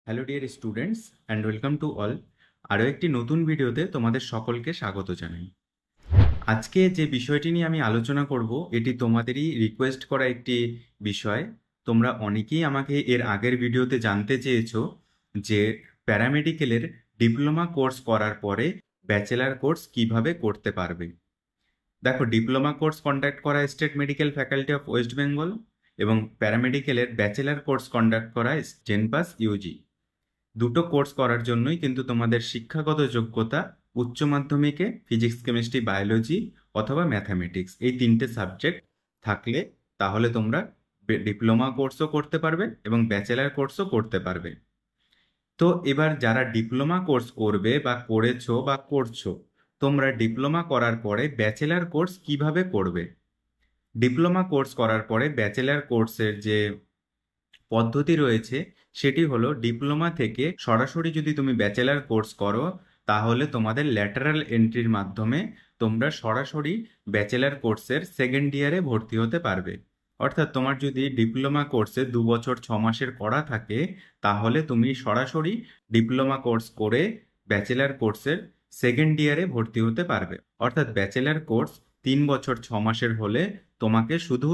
Hello dear students and welcome to all. আরও একটি নতুন ভিডিওতে তোমাদের সকলকে স্বাগত জানাই। আজকে যে বিষয়টি নিয়ে আমি আলোচনা করব এটি তোমাদেরই রিকোয়েস্ট করা একটি বিষয়। তোমরা অনেকেই আমাকে এর আগের ভিডিওতে জানতে চেয়েছো যে প্যারামেডিকেলের ডিপ্লোমা কোর্স করার পরে ব্যাচেলার কোর্স কিভাবে করতে পারবে। দেখো, ডিপ্লোমা কোর্স কন্ডাক্ট করা state medical faculty of West Bengal এবং প্যারামেডিকেলের ব্যাচেলার কোর্স কন্ডাক্ট করা জেনপাস ইউজি। দুটো কোর্স করার জন্যই কিন্তু তোমাদের শিক্ষাগত যোগ্যতা উচ্চ মাধ্যমিকে ফিজিক্স কেমিস্ট্রি বায়োলজি অথবা ম্যাথামেটিক্স এই তিনটে সাবজেক্ট থাকলে তাহলে তোমরা ডিপ্লোমা কোর্সও করতে পারবে এবং ব্যাচেলার কোর্সও করতে পারবে। তো এবার যারা ডিপ্লোমা কোর্স করবে বা করেছো বা করছো, তোমরা ডিপ্লোমা করার পরে ব্যাচেলার কোর্স কিভাবে করবে। ডিপ্লোমা কোর্স করার পরে ব্যাচেলার কোর্সের যে পদ্ধতি রয়েছে সেটি হলো, ডিপ্লোমা থেকে সরাসরি যদি তুমি ব্যাচেলার কোর্স করো তাহলে তোমাদের ল্যাটারাল এন্ট্রির মাধ্যমে তোমরা সরাসরি ব্যাচেলার কোর্সের সেকেন্ড ইয়ারে ভর্তি হতে পারবে। অর্থাৎ তোমার যদি ডিপ্লোমা কোর্সে 2 বছর 6 মাসের করা থাকে তাহলে তুমি সরাসরি ডিপ্লোমা কোর্স করে ব্যাচেলার কোর্সের সেকেন্ড ইয়ারে ভর্তি হতে পারবে। অর্থাৎ ব্যাচেলার কোর্স 3 বছর 6 মাসের হলে তোমাকে শুধু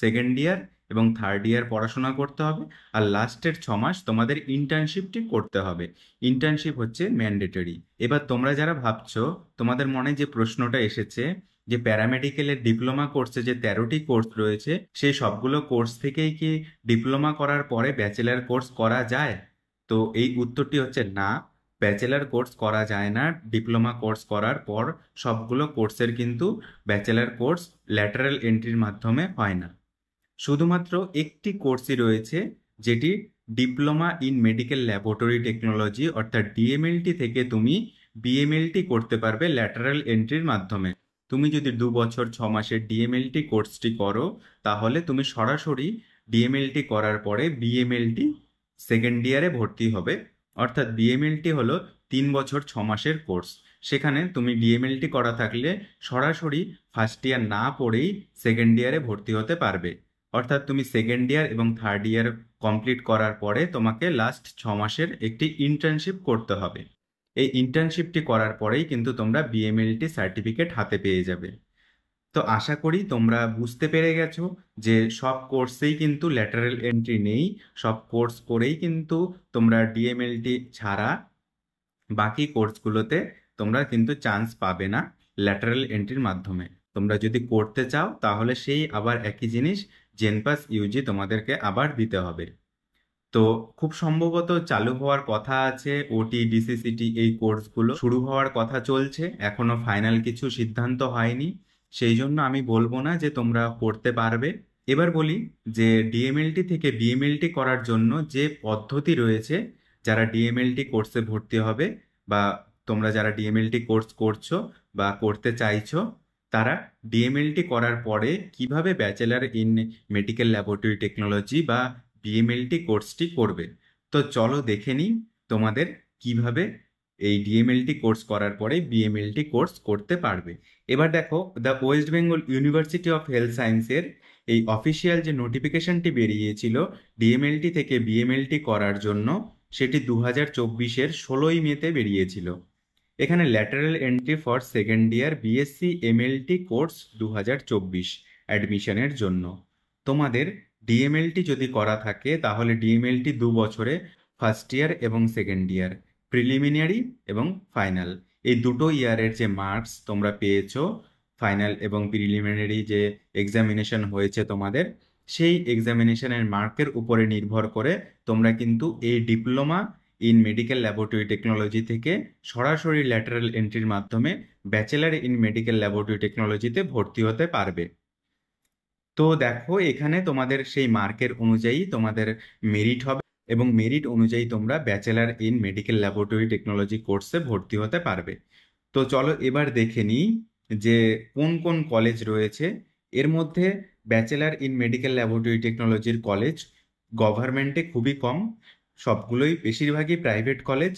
সেকেন্ড ইয়ার এবং থার্ড ইয়ার পড়াশোনা করতে হবে, আর লাস্টের 6 মাস তোমাদের ইন্টার্নশিপটি করতে হবে। ইন্টার্নশিপ হচ্ছে ম্যান্ডেটরি। এবার তোমরা যারা ভাবছো, তোমাদের মনে যে প্রশ্নটা এসেছে যে প্যারামেডিকেলের ডিপ্লোমা কোর্সে যে 13টি কোর্স রয়েছে সেই সবগুলো কোর্স থেকেই কি ডিপ্লোমা করার পরে ব্যাচেলার কোর্স করা যায়? তো এই উত্তরটি হচ্ছে না, ব্যাচেলার কোর্স করা যায় না। ডিপ্লোমা কোর্স করার পর সবগুলো কোর্সের কিন্তু ব্যাচেলার কোর্স ল্যাটারাল এন্ট্রির মাধ্যমে হয় না। শুধুমাত্র একটি কোর্সই রয়েছে যেটি diploma in medical laboratory technology অর্থাৎ ডিএমএলটি থেকে তুমি বিএমএলটি করতে পারবে ল্যাটারাল এন্ট্রির মাধ্যমে। তুমি যদি 2 বছর 6 মাসের ডিএমএলটি কোর্সটি করো তাহলে তুমি সরাসরি ডিএমএলটি করার পরে বিএমএলটি সেকেন্ড ইয়ারে ভর্তি হবে। অর্থাৎ বিএমএলটি হলো 3 বছর 6 মাসের কোর্স। সেখানে তুমি ডিএমএলটি করা থাকলে সরাসরি ফার্স্ট ইয়ার না পড়েই সেকেন্ড ইয়ারে ভর্তি হতে পারবে। অর্থাৎ তুমি সেকেন্ড ইয়ার এবং থার্ড ইয়ার কমপ্লিট করার পরে তোমাকে লাস্ট 6 মাসের একটি ইন্টার্নশিপ করতে হবে। এই ইন্টার্নশিপটি করার পরেই কিন্তু তোমরা বিএমএলটি সার্টিফিকেট হাতে পেয়ে যাবে। তো আশা করি তোমরা বুঝতে পেরে গেছো যে সব কোর্সেই কিন্তু ল্যাটারাল এন্ট্রি নেই। সব কোর্স করেই কিন্তু তোমরা ডিএমএলটি ছাড়া বাকি কোর্সগুলোতে তোমরা কিন্তু চান্স পাবে না ল্যাটারাল এন্ট্রির মাধ্যমে। তোমরা যদি করতে চাও তাহলে সেই আবার একই জিনিস জেনপাস ইউজি তোমাদেরকে আবার দিতে হবে। তো খুব সম্ভবত চালু হওয়ার কথা আছে ওটি ডিসিসিটি, এই কোর্সগুলো শুরু হওয়ার কথা চলছে, এখনো ফাইনাল কিছু সিদ্ধান্ত হয়নি। সেই জন্য আমি বলবো না যে তোমরা করতে পারবে। এবার বলি যে ডিএমএলটি থেকে বিএমএলটি করার জন্য যে পদ্ধতি রয়েছে, যারা ডিএমএলটি কোর্সে ভর্তি হবে বা তোমরা যারা ডিএমএলটি কোর্স করছো বা করতে চাইছো, তারা ডিএমএলটি করার পরে কিভাবে bachelor in medical laboratory technology বা বিএমএলটি কোর্সটি করবে। তো চলো দেখে নিই তোমাদের কিভাবে এই ডিএমএলটি কোর্স করার পরে বিএমএলটি কোর্স করতে পারবে। এবার দেখো, the West Bengal university of health সায়েন্সের এই অফিসিয়াল যে নোটিফিকেশনটি বেরিয়েছিল ডিএমএলটি থেকে বিএমএলটি করার জন্য, সেটি 2024-এর 16ই মেতে বেরিয়েছিল। এখানে lateral entry for second year BSc MLT course 2024 অ্যাডমিশনের জন্য। তোমাদের ডিএমএলটি যদি করা থাকে তাহলে ডিএমএলটি 2 বছরে ফার্স্ট ইয়ার এবং সেকেন্ড ইয়ার, প্রিলিমিনারি এবং ফাইনাল, এই দুটো ইয়ারের যে মার্কস তোমরা পেয়েছো, ফাইনাল এবং প্রিলিমিনারি যে এক্সামিনেশন হয়েছে তোমাদের, সেই এক্সামিনেশনের মার্কের উপরে নির্ভর করে তোমরা কিন্তু এই diploma in medical laboratory technology থেকে সরাসরি ল্যাটারাল এন্ট্রির মাধ্যমে ব্যাচেলার ইন মেডিকেল ল্যাবরেটরি টেকনোলজিতে ভর্তি হতে পারবে। তো দেখো, এখানে তোমাদের সেই মার্কের অনুযায়ী তোমাদের মেরিট হবে এবং মেরিট অনুযায়ী তোমরা bachelor in medical laboratory technology কোর্সে ভর্তি হতে পারবে। তো চলো এবার দেখে নিই যে কোন কোন কলেজ রয়েছে। এর মধ্যে ব্যাচেলার ইন মেডিকেল ল্যাবরেটরি টেকনোলজির কলেজ গভর্নমেন্টে খুবই কম, সবগুলোই বেশিরভাগই প্রাইভেট কলেজ।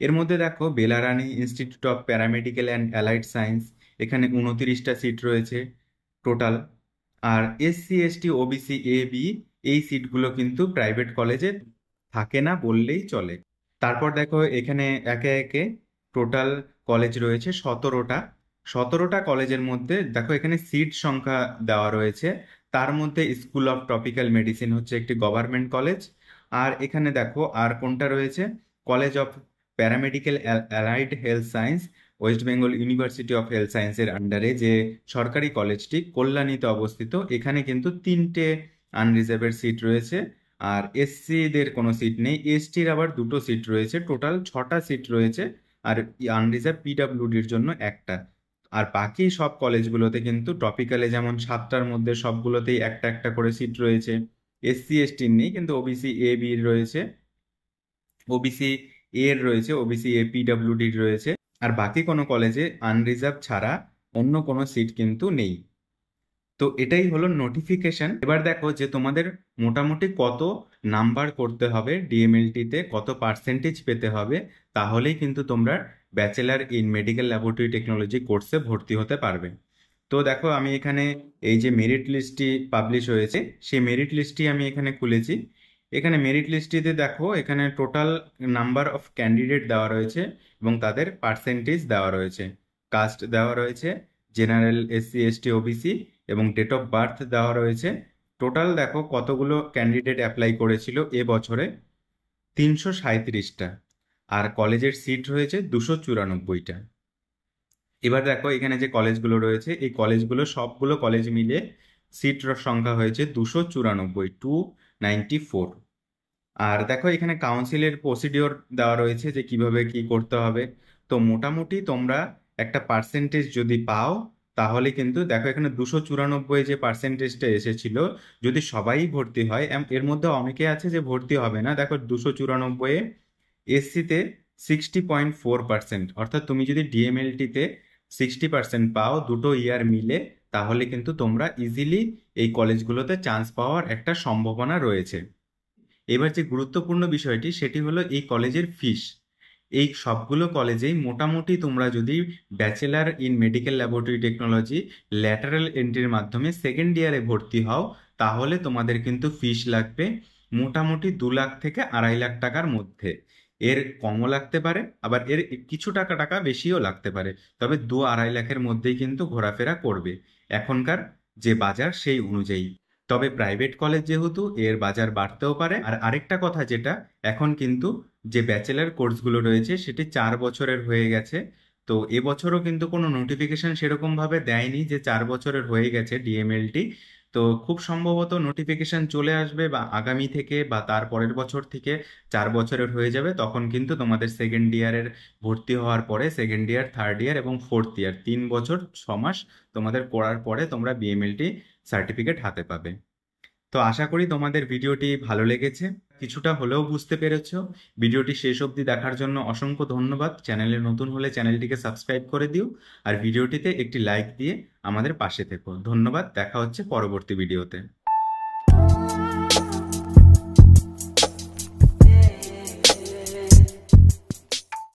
এর মধ্যে দেখো, Belarani institute of paramedical and allied science, এখানে 29টা সিট রয়েছে টোটাল। আর SC ST OBC A B এই সিটগুলো কিন্তু প্রাইভেট কলেজে থাকে না বললেই চলে। তারপর দেখো এখানে একে একে টোটাল কলেজ রয়েছে 17টা। 17টা কলেজের মধ্যে দেখো এখানে সিট সংখ্যা দেওয়া রয়েছে। তার মধ্যে স্কুল অফ ট্রপিক্যাল মেডিসিন হচ্ছে একটি গভর্নমেন্ট কলেজ। আর এখানে দেখো আর কোনটা রয়েছে, college of paramedical allied health science, West Bengal university of health সায়েন্সের আন্ডারে যে সরকারি কলেজটি কল্যাণীতে অবস্থিত। এখানে কিন্তু 3টে আনরিজার্ভেড সিট রয়েছে। আর এসসিদের কোনো সিট নেই, এসটির আবার 2টো সিট রয়েছে, টোটাল 6টা সিট রয়েছে। আর আনরিজার্ভ পিডাব্লিউডির জন্য একটা। আর বাকি সব কলেজগুলোতে কিন্তু টপিক্যালে যেমন 7টার মধ্যে সবগুলোতেই একটা একটা করে সিট রয়েছে। এসসি এসটির নেই, কিন্তু ওবিসি এ বির রয়েছে, ওবিসি এর রয়েছে, ওবিসি এ পিডাব্লিউডির রয়েছে। আর বাকি কোনো কলেজে আনরিজার্ভ ছাড়া অন্য কোনো সিট কিন্তু নেই। তো এটাই হলো নোটিফিকেশন। এবার দেখো যে তোমাদের মোটামুটি কত নাম্বার করতে হবে ডিএমএলটিতে, কত পার্সেন্টেজ পেতে হবে, তাহলেই কিন্তু তোমরা bachelor in medical laboratory technology কোর্সে ভর্তি হতে পারবে। তো দেখো আমি এখানে এই যে মেরিট লিস্টটি পাবলিশ হয়েছে, সেই মেরিট লিস্টটি আমি এখানে খুলেছি। এখানে মেরিট লিস্টটিতে দেখো এখানে টোটাল নাম্বার অফ ক্যান্ডিডেট দেওয়া রয়েছে এবং তাদের পার্সেন্টেজ দেওয়া রয়েছে, কাস্ট দেওয়া রয়েছে, জেনারেল, এসসি এসটি ওবিসি, এবং ডেট অফ বার্থ দেওয়া রয়েছে। টোটাল দেখো কতগুলো ক্যান্ডিডেট অ্যাপ্লাই করেছিল এ বছরে, 337টা। আর কলেজের সিট রয়েছে 294টা। এবার দেখো এখানে যে কলেজগুলো রয়েছে, এই কলেজগুলো সবগুলো কলেজ মিলে সিট সংখ্যা হয়েছে 294, 294। আর দেখো এখানে কাউন্সিলের প্রসিডিওর দেওয়া রয়েছে যে কিভাবে কি করতে হবে। তো মোটামুটি তোমরা একটা পার্সেন্টেজ যদি পাও, তাহলে কিন্তু দেখো এখানে 294 যে পার্সেন্টেজটা এসেছিল, যদি সবাই ভর্তি হয়, এর মধ্যে অনেকে আছে যে ভর্তি হবে না। দেখো 294 এসসিতে 60.4%, অর্থাৎ তুমি যদি ডিএমএলটিতে 60% পাও দুটো ইয়ার মিলে, তাহলে কিন্তু তোমরা ইজিলি এই কলেজগুলোতে চান্স পাওয়ার একটা সম্ভাবনা রয়েছে। এবার যে গুরুত্বপূর্ণ বিষয়টি সেটি হলো এই কলেজের ফিস। এই সবগুলো কলেজেই মোটামুটি তোমরা যদি bachelor in medical laboratory technology lateral এন্ট্রির মাধ্যমে সেকেন্ড ইয়ারে ভর্তি হও, তাহলে তোমাদের কিন্তু ফিস লাগবে মোটামুটি 2 লাখ থেকে 2.5 লাখ টাকার মধ্যে। এর কমও লাগতে পারে, আবার এর কিছু টাকা টাকা বেশিও লাগতে পারে, তবে 2-2.5 লাখের মধ্যেই কিন্তু ঘোরাফেরা করবে এখনকার যে বাজার সেই অনুযায়ী। তবে প্রাইভেট কলেজ যেহেতু, এর বাজার বাড়তেও পারে। আর আরেকটা কথা যেটা, এখন কিন্তু যে ব্যাচেলার কোর্সগুলো রয়েছে সেটি 4 বছরের হয়ে গেছে। তো এবছরও কিন্তু কোনো নোটিফিকেশন সেরকম ভাবে দেয়নি যে 4 বছরের হয়ে গেছে ডিএমএলটি। তো খুব সম্ভবত নোটিফিকেশন চলে আসবে বা আগামী থেকে বা তার পরের বছর থেকে 4 বছরের হয়ে যাবে। তখন কিন্তু তোমাদের সেকেন্ড ইয়ারের ভর্তি হওয়ার পরে সেকেন্ড ইয়ার, থার্ড ইয়ার এবং ফোর্থ ইয়ার 3 বছর 6 মাস তোমাদের পড়ার পরে তোমরা বিএমএলটি সার্টিফিকেট হাতে পাবে। তো আশা করি তোমাদের ভিডিওটি ভালো লেগেছে, কিছুটা হলেও বুঝতে পেরেছো। ভিডিওটি শেষ অবধি দেখার জন্য অসংখ্য ধন্যবাদ। চ্যানেলে নতুন হলে চ্যানেলটিকে সাবস্ক্রাইব করে দিও, আর ভিডিওটিতে একটি লাইক দিয়ে আমাদের পাশে থেকো। ধন্যবাদ, দেখা হচ্ছে পরবর্তী ভিডিওতে।